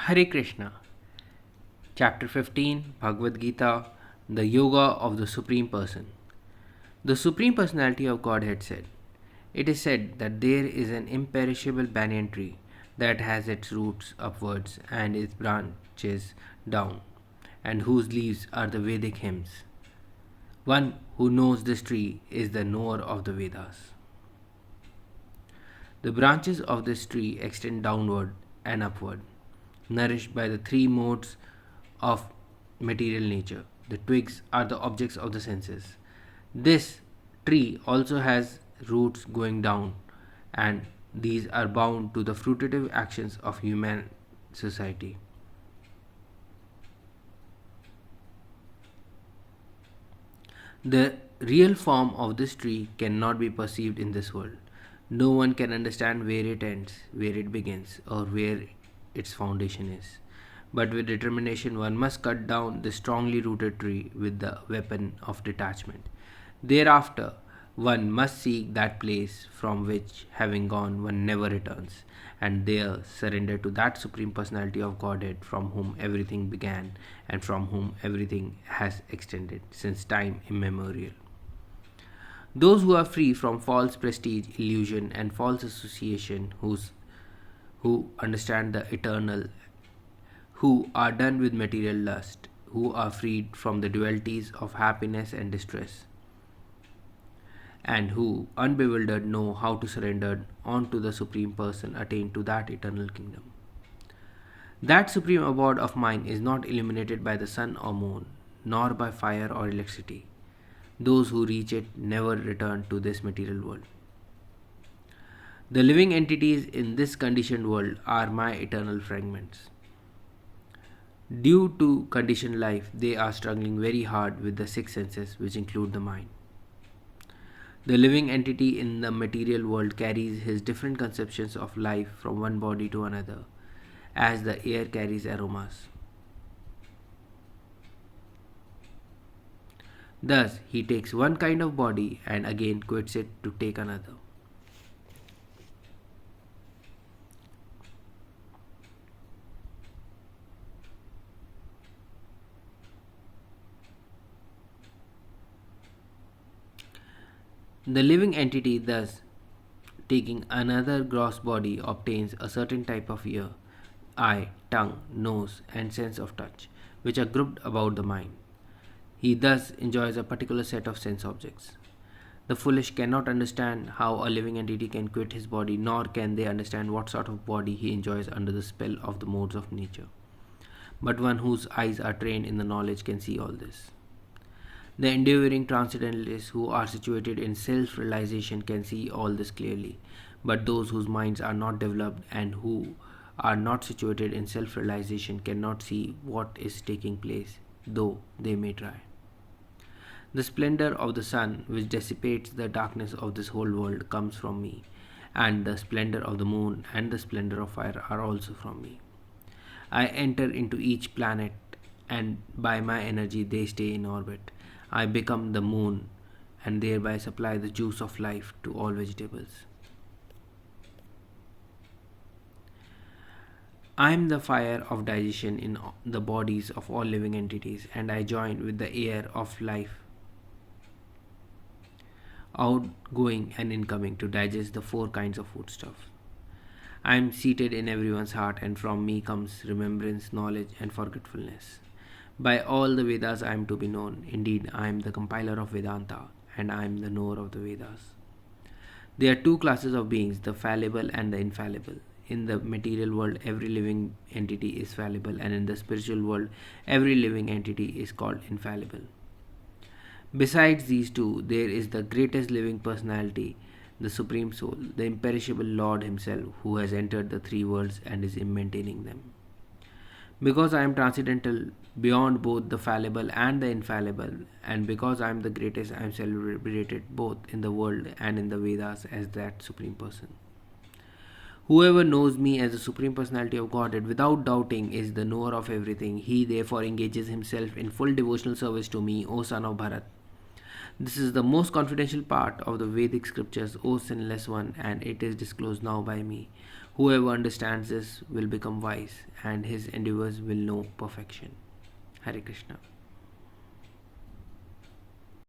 Hare Krishna. Chapter 15, Bhagavad Gita, the Yoga of the Supreme Person. The Supreme Personality of Godhead said, "It is said that there is an imperishable banyan tree that has its roots upwards and its branches down, and whose leaves are the Vedic hymns. One who knows this tree is the knower of the Vedas. The branches of this tree extend downward and upward, nourished by the three modes of material nature. The twigs are the objects of the senses. This tree also has roots going down, and these are bound to the fruitive actions of human society. The real form of this tree cannot be perceived in this world. No one can understand where it ends, where it begins, or where its foundation is. But with determination, one must cut down this strongly rooted tree with the weapon of detachment. Thereafter, one must seek that place from which, having gone, one never returns, and there surrender to that Supreme Personality of Godhead from whom everything began and from whom everything has extended since time immemorial. Those who are free from false prestige, illusion, and false association, who understand the eternal, who are done with material lust, who are freed from the dualities of happiness and distress, and who, unbewildered, know how to surrender on to the Supreme Person, attain to that eternal kingdom. That supreme abode of mine is not illuminated by the sun or moon, nor by fire or electricity. Those who reach it never return to this material world. The living entities in this conditioned world are my eternal fragments. Due to conditioned life, they are struggling very hard with the six senses, which include the mind. The living entity in the material world carries his different conceptions of life from one body to another, as the air carries aromas. Thus, he takes one kind of body and again quits it to take another. The living entity, thus taking another gross body, obtains a certain type of ear, eye, tongue, nose, and sense of touch, which are grouped about the mind. He thus enjoys a particular set of sense objects. The foolish cannot understand how a living entity can quit his body, nor can they understand what sort of body he enjoys under the spell of the modes of nature. But one whose eyes are trained in the knowledge can see all this. The enduring transcendentalists who are situated in self realization can see all this clearly, but those whose minds are not developed and who are not situated in self realization cannot see what is taking place, though they may try. The splendor of the sun, which dissipates the darkness of this whole world, comes from me, and the splendor of the moon and the splendor of fire are also from me. I enter into each planet, and by my energy they stay in orbit. I become the moon, and thereby supply the juice of life to all vegetables. I am the fire of digestion in the bodies of all living entities, and I join with the air of life, outgoing and incoming, to digest the four kinds of foodstuff. I am seated in everyone's heart, and from me comes remembrance, knowledge, and forgetfulness. By all the Vedas I am to be known. Indeed, I am the compiler of Vedanta, and I am the knower of the Vedas. There are two classes of beings, the fallible and the infallible. In the material world, every living entity is fallible, and in the spiritual world, every living entity is called infallible. Besides these two, there is the greatest living personality, the Supreme Soul, the imperishable Lord Himself, who has entered the three worlds and is maintaining them. Because I am transcendental beyond both the fallible and the infallible, and because I am the greatest, I am celebrated both in the world and in the Vedas as that Supreme Person. Whoever knows me as the Supreme Personality of Godhead without doubting is the knower of everything. He therefore engages himself in full devotional service to me, O son of Bharat. This is the most confidential part of the Vedic scriptures, O sinless one, and it is disclosed now by me. Whoever understands this will become wise, and his endeavors will know perfection. Hare Krishna.